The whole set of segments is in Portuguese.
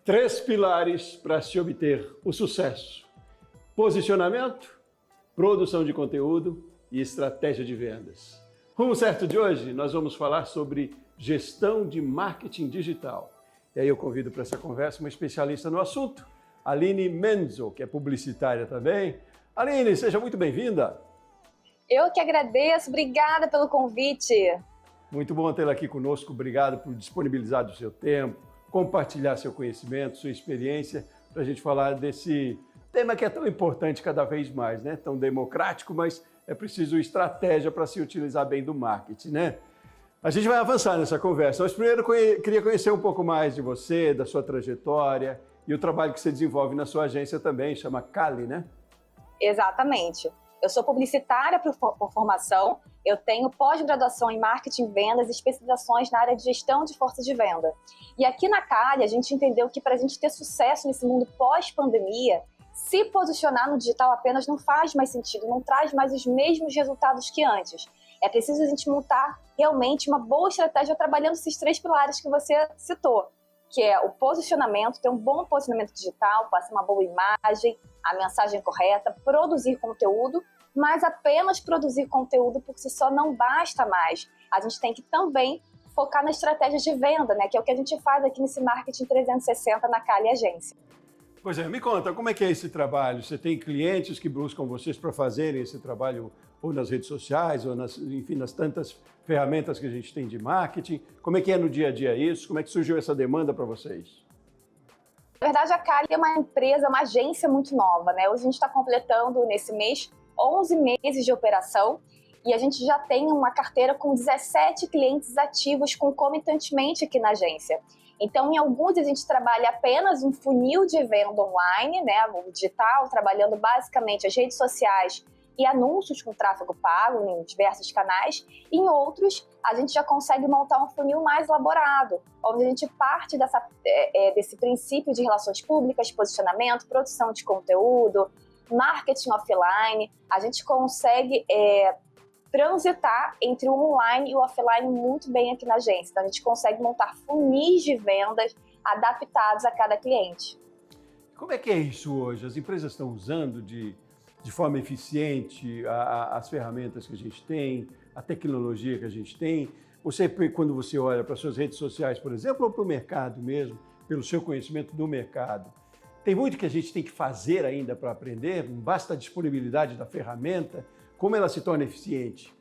Três pilares para se obter o sucesso: posicionamento, produção de conteúdo e estratégia de vendas. Rumo certo de hoje, nós vamos falar sobre gestão de marketing digital. E aí eu convido para essa conversa uma especialista no assunto, Aline Menzel, que é publicitária também. Aline, seja muito bem-vinda. Eu que agradeço, obrigada pelo convite. Muito bom tê-la aqui conosco, obrigado por disponibilizar o seu tempo, compartilhar seu conhecimento, sua experiência, para a gente falar desse tema que é tão importante cada vez mais, né? Tão democrático, mas é preciso estratégia para se utilizar bem do marketing, né? A gente vai avançar nessa conversa, mas primeiro queria conhecer um pouco mais de você, da sua trajetória e o trabalho que você desenvolve na sua agência também, chama Cali, né? Exatamente. Eu sou publicitária por formação, eu tenho pós-graduação em marketing, vendas e especializações na área de gestão de força de venda. E aqui na Cali, a gente entendeu que para a gente ter sucesso nesse mundo pós-pandemia, se posicionar no digital apenas não faz mais sentido, não traz mais os mesmos resultados que antes. É preciso a gente montar realmente uma boa estratégia trabalhando esses três pilares que você citou, que é o posicionamento, ter um bom posicionamento digital, passar uma boa imagem, a mensagem correta, produzir conteúdo, mas apenas produzir conteúdo por si só não basta mais. A gente tem que também focar na estratégia de venda, né? Que é o que a gente faz aqui nesse Marketing 360 na Cali Agência. Pois é, me conta, como é que é esse trabalho? Você tem clientes que buscam vocês para fazerem esse trabalho ou nas redes sociais, ou enfim, nas tantas ferramentas que a gente tem de marketing? Como é que é no dia a dia isso? Como é que surgiu essa demanda para vocês? Na verdade, a Cali é uma empresa, uma agência muito nova, né? Hoje a gente está completando, nesse mês, 11 meses de operação e a gente já tem uma carteira com 17 clientes ativos concomitantemente aqui na agência. Então, em alguns a gente trabalha apenas um funil de venda online, né? O digital, trabalhando basicamente as redes sociais e anúncios com tráfego pago em diversos canais. E em outros, a gente já consegue montar um funil mais elaborado, onde a gente parte desse princípio de relações públicas, posicionamento, produção de conteúdo, marketing offline. A gente consegue transitar entre o online e o offline muito bem aqui na agência. Então, a gente consegue montar funis de vendas adaptados a cada cliente. Como é que é isso hoje? As empresas estão usando de forma eficiente as ferramentas que a gente tem, a tecnologia que a gente tem? Você, quando você olha para as suas redes sociais, por exemplo, ou para o mercado mesmo, pelo seu conhecimento do mercado, tem muito que a gente tem que fazer ainda para aprender? Não basta a disponibilidade da ferramenta? Como ela se torna eficiente?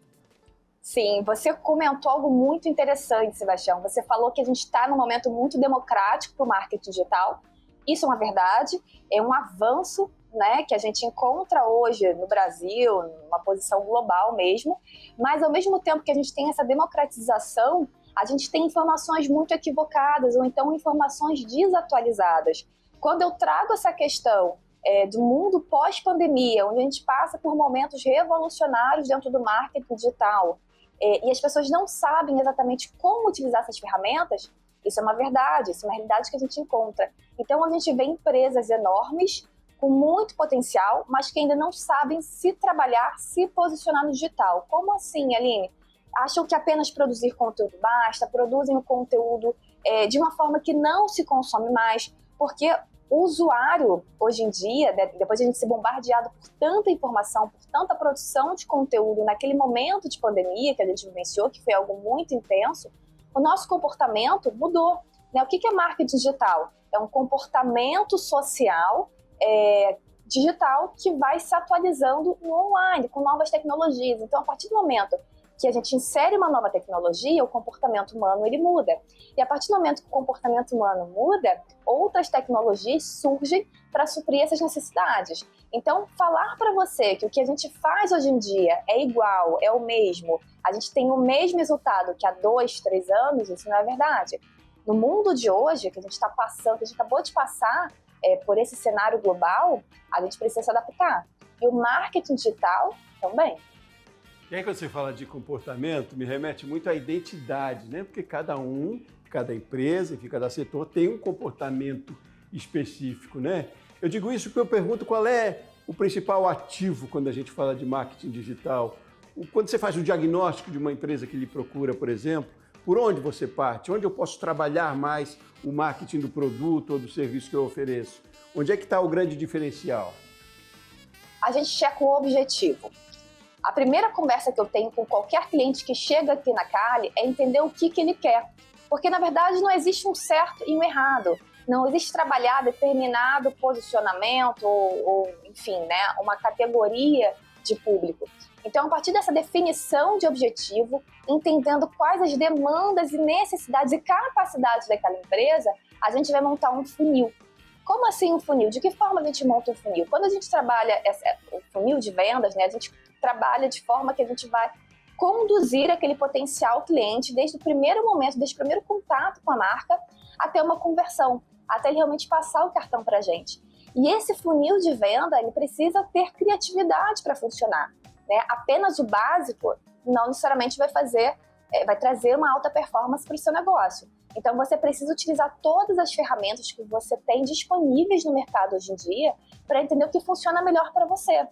Sim, você comentou algo muito interessante, Sebastião. Você falou que a gente está num momento muito democrático para o marketing digital. Isso é uma verdade, é um avanço, né, que a gente encontra hoje no Brasil, numa posição global mesmo, mas ao mesmo tempo que a gente tem essa democratização, a gente tem informações muito equivocadas ou então informações desatualizadas. Quando eu trago essa questão do mundo pós-pandemia, onde a gente passa por momentos revolucionários dentro do marketing digital, e as pessoas não sabem exatamente como utilizar essas ferramentas, isso é uma verdade, isso é uma realidade que a gente encontra. Então a gente vê empresas enormes, com muito potencial, mas que ainda não sabem se trabalhar, se posicionar no digital. Como assim, Aline? Acham que apenas produzir conteúdo basta, produzem o conteúdo de uma forma que não se consome mais, porque o usuário, hoje em dia, depois de a gente ser bombardeado por tanta informação, por tanta produção de conteúdo naquele momento de pandemia que a gente vivenciou, que foi algo muito intenso, o nosso comportamento mudou, né? O que é marketing digital? É um comportamento social digital que vai se atualizando no online, com novas tecnologias. Então, a partir do momento que a gente insere uma nova tecnologia, o comportamento humano ele muda. E a partir do momento que o comportamento humano muda, outras tecnologias surgem para suprir essas necessidades. Então, falar para você que o que a gente faz hoje em dia é igual, é o mesmo, a gente tem o mesmo resultado que há 2, 3 anos, isso não é verdade. No mundo de hoje, que a gente está passando, que a gente acabou de passar por esse cenário global, a gente precisa se adaptar. E o marketing digital também. E aí, quando você fala de comportamento, me remete muito à identidade, né? Porque cada empresa, enfim, cada setor tem um comportamento específico, né? Eu digo isso porque eu pergunto qual é o principal ativo quando a gente fala de marketing digital. Quando você faz o diagnóstico de uma empresa que lhe procura, por exemplo, Por onde você parte? Onde eu posso trabalhar mais o marketing do produto ou do serviço que eu ofereço? Onde é que está o grande diferencial? A gente checa o objetivo. A primeira conversa que eu tenho com qualquer cliente que chega aqui na Cali é entender o que ele quer. Porque, na verdade, não existe um certo e um errado. Não existe trabalhar determinado posicionamento enfim, né, uma categoria de público. Então, a partir dessa definição de objetivo, entendendo quais as demandas e necessidades e capacidades daquela empresa, a gente vai montar um funil. Como assim um funil? De que forma a gente monta um funil? Quando a gente trabalha o funil de vendas, né, a gente trabalha de forma que a gente vai conduzir aquele potencial cliente desde o primeiro momento, desde o primeiro contato com a marca, até uma conversão, até ele realmente passar o cartão para a gente. E esse funil de venda, ele precisa ter criatividade para funcionar, né? Apenas o básico não necessariamente vai trazer uma alta performance para o seu negócio. Então, você precisa utilizar todas as ferramentas que você tem disponíveis no mercado hoje em dia para entender o que funciona melhor para você.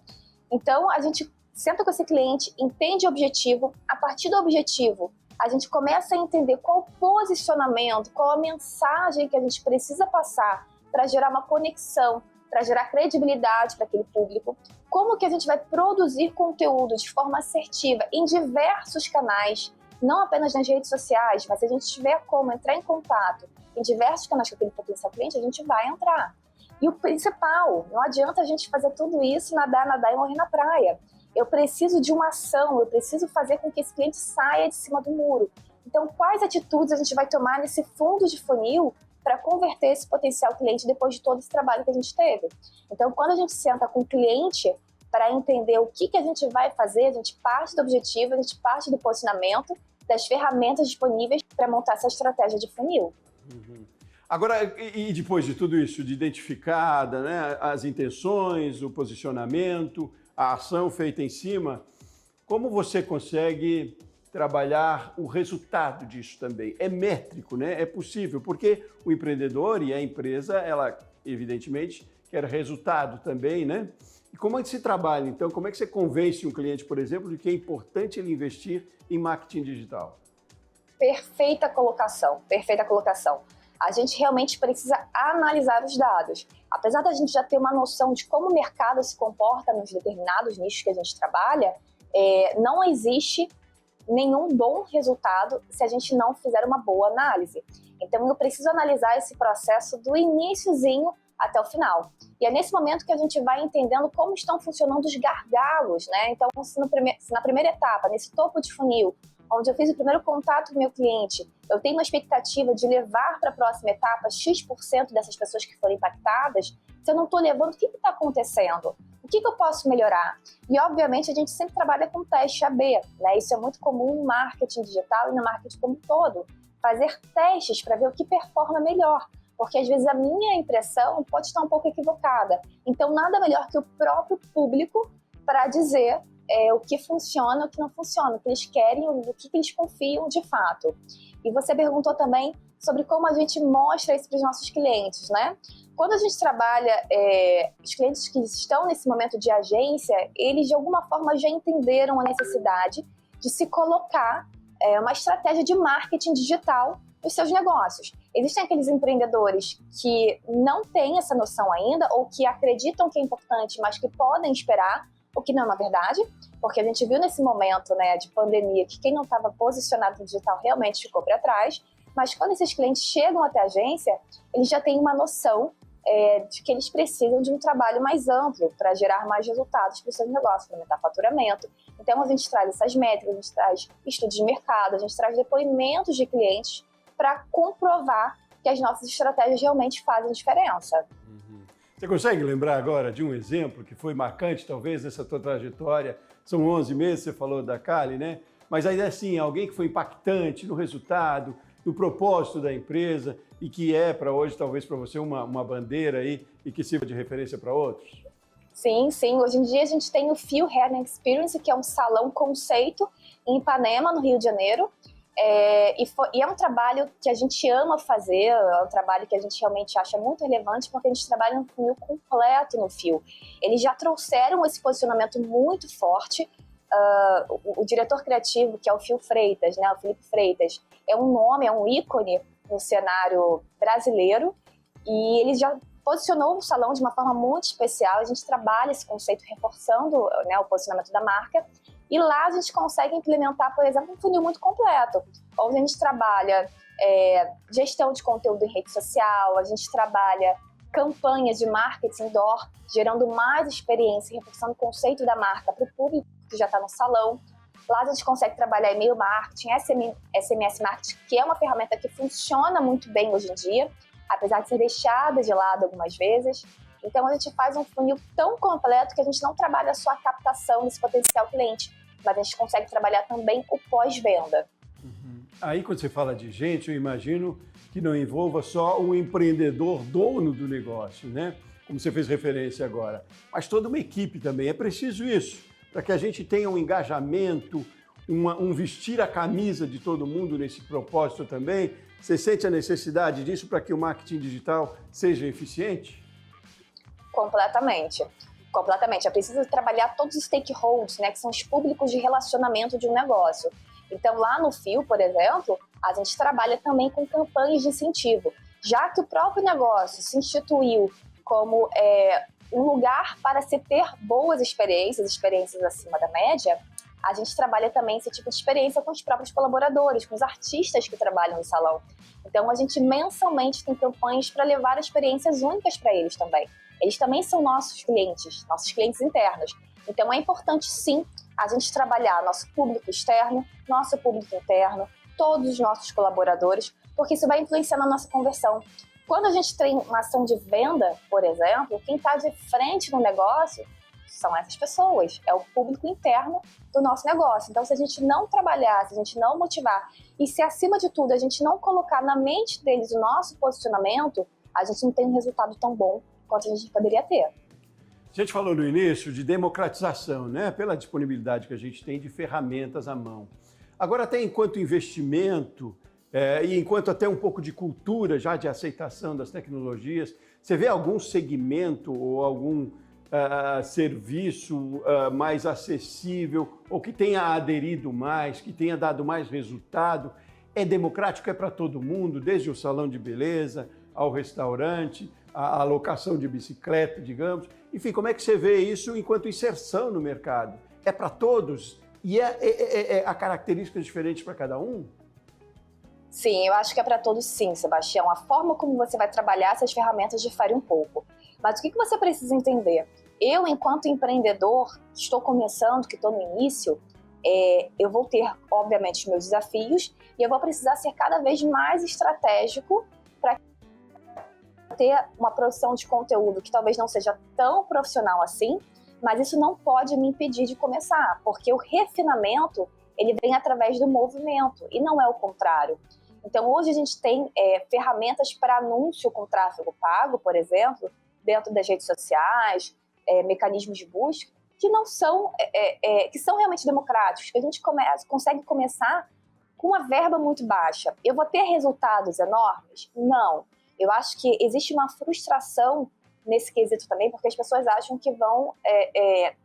Então, a gente senta com esse cliente, entende o objetivo. A partir do objetivo, a gente começa a entender qual o posicionamento, qual a mensagem que a gente precisa passar para gerar uma conexão, para gerar credibilidade para aquele público. Como que a gente vai produzir conteúdo de forma assertiva em diversos canais, não apenas nas redes sociais, mas se a gente tiver como entrar em contato em diversos canais com aquele potencial cliente, a gente vai entrar. E o principal, não adianta a gente fazer tudo isso, nadar e morrer na praia. Eu preciso de uma ação, eu preciso fazer com que esse cliente saia de cima do muro. Então, quais atitudes a gente vai tomar nesse fundo de funil para converter esse potencial cliente depois de todo esse trabalho que a gente teve? Então, quando a gente senta com o cliente para entender o que a gente vai fazer, a gente parte do objetivo, a gente parte do posicionamento, das ferramentas disponíveis para montar essa estratégia de funil. Uhum. Agora, e depois de tudo isso, de identificada, né, as intenções, o posicionamento, a ação feita em cima, como você consegue trabalhar o resultado disso também? É métrico, né? É possível, porque o empreendedor e a empresa, ela evidentemente quer resultado também, né? E como é que se trabalha, então? Como é que você convence um cliente, por exemplo, de que é importante ele investir em marketing digital? Perfeita colocação, perfeita colocação. A gente realmente precisa analisar os dados. Apesar da gente já ter uma noção de como o mercado se comporta nos determinados nichos que a gente trabalha, não existe nenhum bom resultado se a gente não fizer uma boa análise. Então, eu preciso analisar esse processo do iniciozinho até o final. E é nesse momento que a gente vai entendendo como estão funcionando os gargalos, né? Então, se na primeira etapa, nesse topo de funil, onde eu fiz o primeiro contato com o meu cliente, eu tenho uma expectativa de levar para a próxima etapa X% dessas pessoas que foram impactadas, se eu não estou levando, o que está acontecendo? O que eu posso melhorar? E, obviamente, a gente sempre trabalha com teste AB, né? Isso é muito comum no marketing digital e no marketing como um todo. Fazer testes para ver o que performa melhor, porque às vezes a minha impressão pode estar um pouco equivocada. Então, nada melhor que o próprio público para dizer o que funciona, o que não funciona, o que eles querem, o que eles confiam de fato. E você perguntou também sobre como a gente mostra isso para os nossos clientes, né? Quando a gente trabalha, os clientes que estão nesse momento de agência, eles de alguma forma já entenderam a necessidade de se colocar uma estratégia de marketing digital nos seus negócios. Existem aqueles empreendedores que não têm essa noção ainda ou que acreditam que é importante, mas que podem esperar, o que não é uma verdade, porque a gente viu nesse momento, né, de pandemia que quem não estava posicionado no digital realmente ficou para trás, mas quando esses clientes chegam até a agência, eles já têm uma noção de que eles precisam de um trabalho mais amplo para gerar mais resultados para os seus negócios, para aumentar faturamento. Então, a gente traz essas métricas, a gente traz estudos de mercado, a gente traz depoimentos de clientes para comprovar que as nossas estratégias realmente fazem diferença. Você consegue lembrar agora de um exemplo que foi marcante, talvez, nessa tua trajetória? São 11 meses, você falou da Cali, né? Mas ainda assim, alguém que foi impactante no resultado, no propósito da empresa e que é, para hoje, talvez para você, uma bandeira aí e que sirva de referência para outros? Sim, sim. Hoje em dia a gente tem o Feel Hair Experience, que é um salão conceito em Ipanema, no Rio de Janeiro. E é um trabalho que a gente ama fazer, é um trabalho que a gente realmente acha muito relevante, porque a gente trabalha um funil completo no Feel. Eles já trouxeram esse posicionamento muito forte, o diretor criativo, que é o Phil Freitas, né, o Felipe Freitas, é um nome, é um ícone no cenário brasileiro, e ele já posicionou o salão de uma forma muito especial. A gente trabalha esse conceito reforçando, né, o posicionamento da marca, e lá a gente consegue implementar, por exemplo, um funil muito completo, onde a gente trabalha gestão de conteúdo em rede social, a gente trabalha campanhas de marketing indoor, gerando mais experiência, reforçando o conceito da marca para o público que já está no salão. Lá a gente consegue trabalhar e-mail marketing, SMS marketing, que é uma ferramenta que funciona muito bem hoje em dia, apesar de ser deixada de lado algumas vezes. Então a gente faz um funil tão completo que a gente não trabalha só a captação desse potencial cliente, mas a gente consegue trabalhar também o pós-venda. Aí quando você fala de gente, eu imagino que não envolva só um empreendedor dono do negócio, né? Como você fez referência agora, mas toda uma equipe também. É preciso isso, para que a gente tenha um engajamento, um vestir a camisa de todo mundo nesse propósito também. Você sente a necessidade disso para que o marketing digital seja eficiente? Completamente. Completamente. É preciso trabalhar todos os stakeholders, né, que são os públicos de relacionamento de um negócio. Então, lá no Fio, por exemplo, a gente trabalha também com campanhas de incentivo. Já que o próprio negócio se instituiu como um lugar para se ter boas experiências acima da média, a gente trabalha também esse tipo de experiência com os próprios colaboradores, com os artistas que trabalham no salão. Então, a gente mensalmente tem campanhas para levar experiências únicas para eles também. Eles também são nossos clientes internos. Então, é importante, sim, a gente trabalhar nosso público externo, nosso público interno, todos os nossos colaboradores, porque isso vai influenciar na nossa conversão. Quando a gente tem uma ação de venda, por exemplo, quem está de frente no negócio são essas pessoas, é o público interno do nosso negócio. Então, se a gente não trabalhar, se a gente não motivar e se, acima de tudo, a gente não colocar na mente deles o nosso posicionamento, a gente não tem um resultado tão bom quanto a gente poderia ter. A gente falou no início de democratização, né? Pela disponibilidade que a gente tem de ferramentas à mão. Agora, até enquanto investimento e enquanto até um pouco de cultura já de aceitação das tecnologias, você vê algum segmento ou algum serviço mais acessível ou que tenha aderido mais, que tenha dado mais resultado? É democrático, é para todo mundo, desde o salão de beleza ao restaurante, a locação de bicicleta, digamos. Enfim, como é que você vê isso enquanto inserção no mercado? É para todos? E há características diferentes para cada um? Sim, eu acho que é para todos sim, Sebastião. A forma como você vai trabalhar essas ferramentas difere um pouco. Mas o que você precisa entender? Eu, enquanto empreendedor, que estou começando, que estou no início, eu vou ter, obviamente, os meus desafios e eu vou precisar ser cada vez mais estratégico para ter uma produção de conteúdo que talvez não seja tão profissional assim, mas isso não pode me impedir de começar, porque o refinamento, ele vem através do movimento e não é o contrário. Então, hoje a gente tem ferramentas para anúncio com tráfego pago, por exemplo, dentro das redes sociais, mecanismos de busca, que não são, que são realmente democráticos, que a gente consegue começar com uma verba muito baixa. Eu vou ter resultados enormes? Não. Eu acho que existe uma frustração nesse quesito também, porque as pessoas acham que vão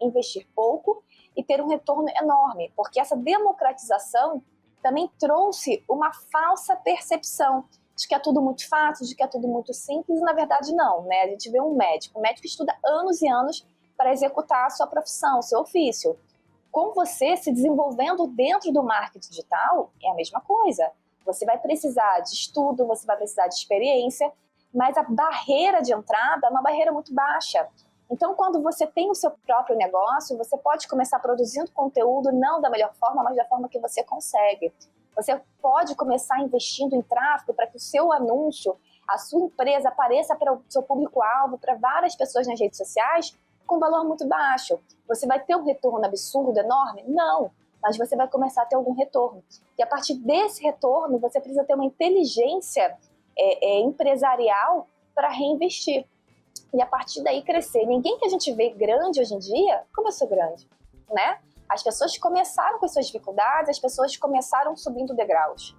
investir pouco e ter um retorno enorme, porque essa democratização também trouxe uma falsa percepção de que é tudo muito fácil, de que é tudo muito simples, e na verdade não, né? A gente vê um médico estuda anos e anos para executar a sua profissão, o seu ofício. Com você se desenvolvendo dentro do marketing digital, é a mesma coisa. Você vai precisar de estudo, você vai precisar de experiência, mas a barreira de entrada é uma barreira muito baixa. Então, quando você tem o seu próprio negócio, você pode começar produzindo conteúdo não da melhor forma, mas da forma que você consegue. Você pode começar investindo em tráfego para que o seu anúncio, a sua empresa apareça para o seu público-alvo, para várias pessoas nas redes sociais, com valor muito baixo. Você vai ter um retorno absurdo, enorme? Não, mas você vai começar a ter algum retorno. E a partir desse retorno, você precisa ter uma inteligência empresarial para reinvestir. E a partir daí crescer. Ninguém que a gente vê grande hoje em dia começou grande, né? As pessoas começaram com as suas dificuldades, as pessoas começaram subindo degraus.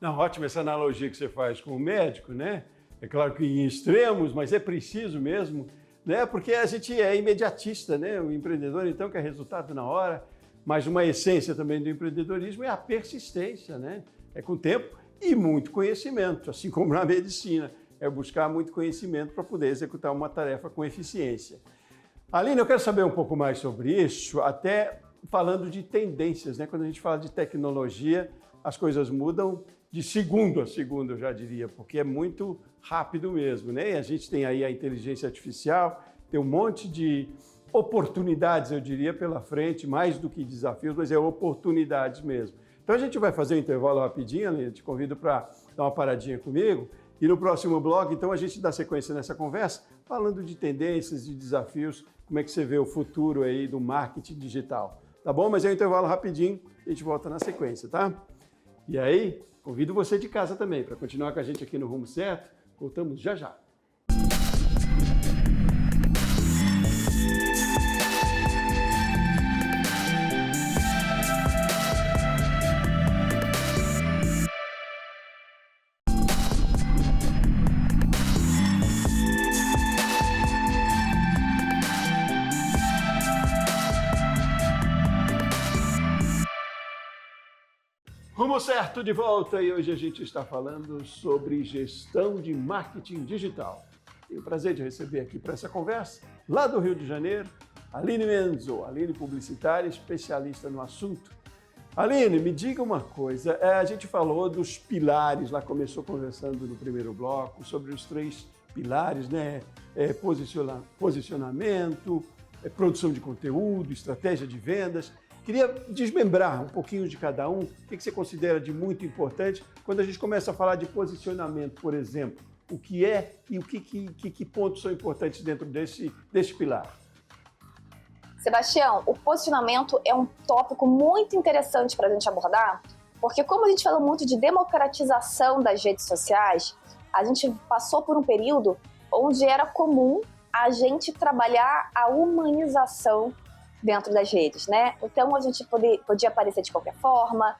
Não, ótima essa analogia que você faz com o médico, né? É claro que em extremos, mas é preciso mesmo, né? Porque a gente é imediatista, né? O empreendedor, então, quer resultado na hora. Mas uma essência também do empreendedorismo é a persistência, né? É com tempo e muito conhecimento, assim como na medicina. É buscar muito conhecimento para poder executar uma tarefa com eficiência. Aline, eu quero saber um pouco mais sobre isso, até falando de tendências, né? Quando a gente fala de tecnologia, as coisas mudam de segundo a segundo, eu já diria, porque é muito rápido mesmo, né? E a gente tem aí a inteligência artificial, tem um monte de oportunidades, eu diria, pela frente, mais do que desafios, mas é oportunidades mesmo. Então a gente vai fazer um intervalo rapidinho, Aline, te convido para dar uma paradinha comigo. E no próximo blog, então, a gente dá sequência nessa conversa, falando de tendências e desafios, como é que você vê o futuro aí do marketing digital. Tá bom? Mas é um intervalo rapidinho, a gente volta na sequência, tá? E aí, convido você de casa também para continuar com a gente aqui no Rumo Certo. Voltamos já já. Rumo Certo de volta e hoje a gente está falando sobre gestão de marketing digital. Tenho o prazer de receber aqui para essa conversa, lá do Rio de Janeiro, Aline Menzo, Aline publicitária, especialista no assunto. Aline, me diga uma coisa, a gente falou dos pilares, lá começou conversando no primeiro bloco, sobre os 3 pilares, né? Posicionamento, produção de conteúdo, estratégia de vendas. Queria desmembrar um pouquinho de cada um, o que você considera de muito importante quando a gente começa a falar de posicionamento, por exemplo. O que é e que pontos são importantes dentro desse pilar? Sebastião, o posicionamento é um tópico muito interessante para a gente abordar, porque como a gente falou muito de democratização das redes sociais, a gente passou por um período onde era comum a gente trabalhar a humanização dentro das redes, né? Então a gente podia aparecer de qualquer forma,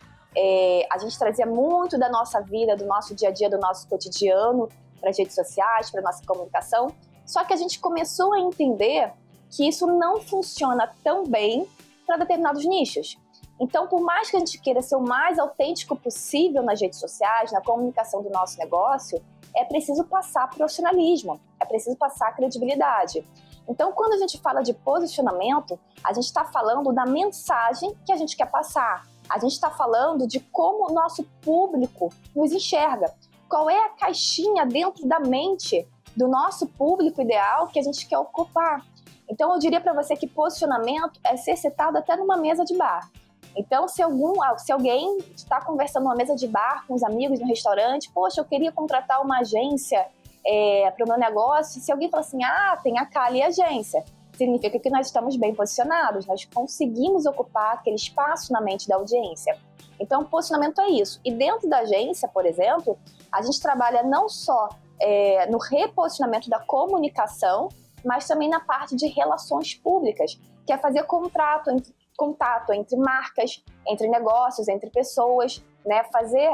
a gente trazia muito da nossa vida, do nosso dia a dia, do nosso cotidiano para as redes sociais, para a nossa comunicação, só que a gente começou a entender que isso não funciona tão bem para determinados nichos. Então, por mais que a gente queira ser o mais autêntico possível nas redes sociais, na comunicação do nosso negócio, é preciso passar profissionalismo, é preciso passar credibilidade. Então, quando a gente fala de posicionamento, a gente está falando da mensagem que a gente quer passar. A gente está falando de como o nosso público nos enxerga. Qual é a caixinha dentro da mente do nosso público ideal que a gente quer ocupar. Então, eu diria para você que posicionamento é ser citado até numa mesa de bar. Então, se alguém está conversando numa mesa de bar com os amigos no restaurante, poxa, eu queria contratar uma agência para o meu negócio, se alguém fala assim, tem a Kali Agência, significa que nós estamos bem posicionados, nós conseguimos ocupar aquele espaço na mente da audiência. Então, posicionamento é isso. E dentro da agência, por exemplo, a gente trabalha não só no reposicionamento da comunicação, mas também na parte de relações públicas, que é fazer contato entre marcas, entre negócios, entre pessoas, né? Fazer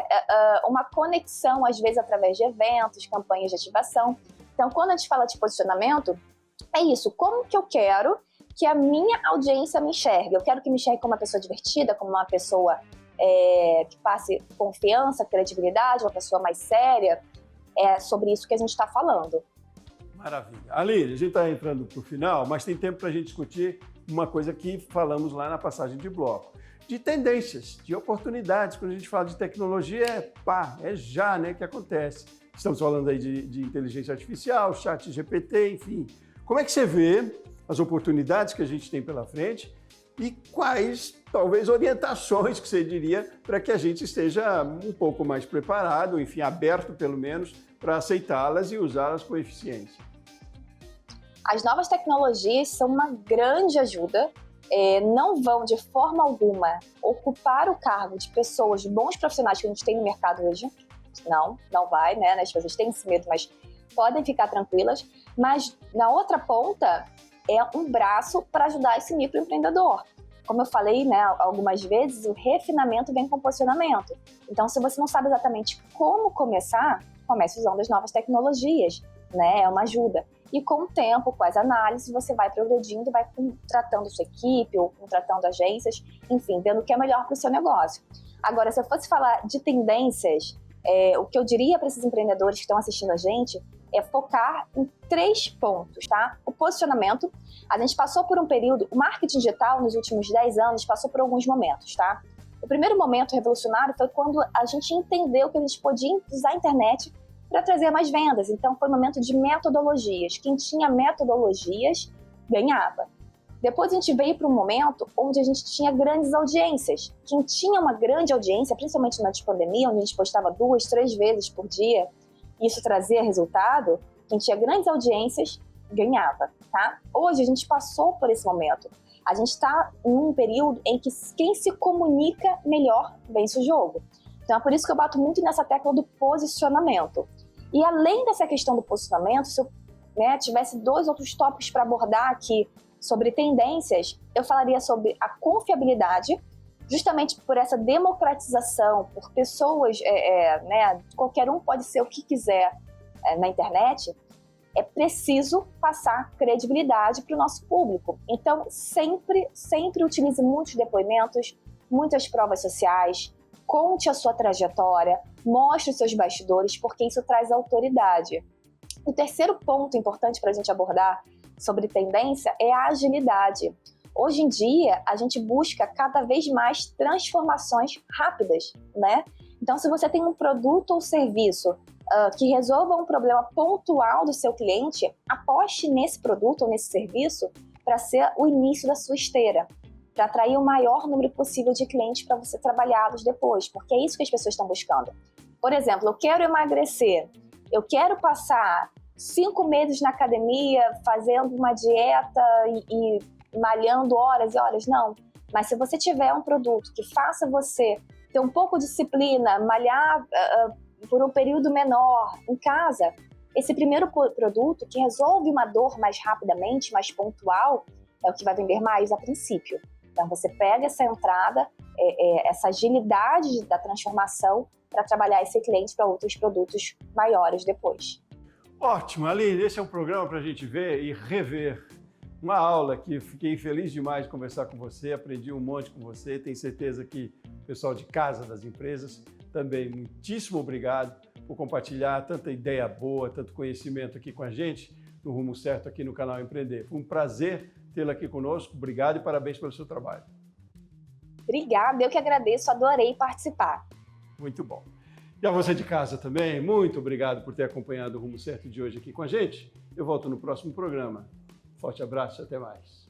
uma conexão, às vezes, através de eventos, campanhas de ativação. Então, quando a gente fala de posicionamento, é isso. Como que eu quero que a minha audiência me enxergue? Eu quero que me enxergue como uma pessoa divertida, como uma pessoa que passe confiança, credibilidade, uma pessoa mais séria. É sobre isso que a gente está falando. Maravilha. Aline, a gente está entrando para o final, mas tem tempo para a gente discutir uma coisa que falamos lá na passagem de bloco. De tendências, de oportunidades. Quando a gente fala de tecnologia, é já, né, que acontece. Estamos falando aí de inteligência artificial, chat GPT, enfim. Como é que você vê as oportunidades que a gente tem pela frente e quais, talvez, orientações que você diria para que a gente esteja um pouco mais preparado, enfim, aberto pelo menos, para aceitá-las e usá-las com eficiência? As novas tecnologias são uma grande ajuda, não vão de forma alguma ocupar o cargo de pessoas, de bons profissionais que a gente tem no mercado hoje. Não vai, né? As pessoas têm esse medo, mas podem ficar tranquilas. Mas na outra ponta é um braço para ajudar esse microempreendedor. Como eu falei, né, algumas vezes, o refinamento vem com posicionamento. Então, se você não sabe exatamente como começar, comece usando as novas tecnologias, né? É uma ajuda. E com o tempo, com as análises, você vai progredindo, vai contratando sua equipe ou contratando agências, enfim, vendo o que é melhor para o seu negócio. Agora, se eu fosse falar de tendências, o que eu diria para esses empreendedores que estão assistindo a gente é focar em 3 pontos, tá? O posicionamento. A gente passou por um período, o marketing digital nos últimos 10 anos passou por alguns momentos, tá? O primeiro momento revolucionário foi quando a gente entendeu que a gente podia usar a internet para trazer mais vendas. Então, foi um momento de metodologias. Quem tinha metodologias ganhava. Depois a gente veio para um momento onde a gente tinha grandes audiências. Quem tinha uma grande audiência, principalmente na pandemia, onde a gente postava 2, 3 vezes por dia, e isso trazia resultado, quem tinha grandes audiências ganhava, tá? Hoje a gente passou por esse momento. A gente está em um período em que quem se comunica melhor vence o jogo. Então é por isso que eu bato muito nessa tecla do posicionamento. E além dessa questão do posicionamento, se eu tivesse 2 outros tópicos para abordar aqui sobre tendências, eu falaria sobre a confiabilidade, justamente por essa democratização, por pessoas, qualquer um pode ser o que quiser na internet, é preciso passar credibilidade para o nosso público. Então, sempre utilize muitos depoimentos, muitas provas sociais, conte a sua trajetória, mostre os seus bastidores, porque isso traz autoridade. O terceiro ponto importante para a gente abordar sobre tendência é a agilidade. Hoje em dia, a gente busca cada vez mais transformações rápidas, né? Então, se você tem um produto ou serviço que resolva um problema pontual do seu cliente, aposte nesse produto ou nesse serviço para ser o início da sua esteira, para atrair o maior número possível de clientes para você trabalhá-los depois, porque é isso que as pessoas estão buscando. Por exemplo, eu quero emagrecer, eu quero passar 5 meses na academia fazendo uma dieta e malhando horas e horas, não. Mas se você tiver um produto que faça você ter um pouco de disciplina, malhar por um período menor em casa, esse primeiro produto que resolve uma dor mais rapidamente, mais pontual, é o que vai vender mais a princípio. Então você pega essa entrada, essa agilidade da transformação para trabalhar esse cliente para outros produtos maiores depois. Ótimo, Aline, esse é um programa para a gente ver e rever. Uma aula que fiquei feliz demais de conversar com você, aprendi um monte com você, tenho certeza que o pessoal de casa das empresas também. Muitíssimo obrigado por compartilhar tanta ideia boa, tanto conhecimento aqui com a gente, no Rumo Certo aqui no canal Empreender. Foi um prazer tê-la aqui conosco, obrigado e parabéns pelo seu trabalho. Obrigada, eu que agradeço, adorei participar. Muito bom. E a você de casa também, muito obrigado por ter acompanhado o Rumo Certo de hoje aqui com a gente. Eu volto no próximo programa. Forte abraço e até mais.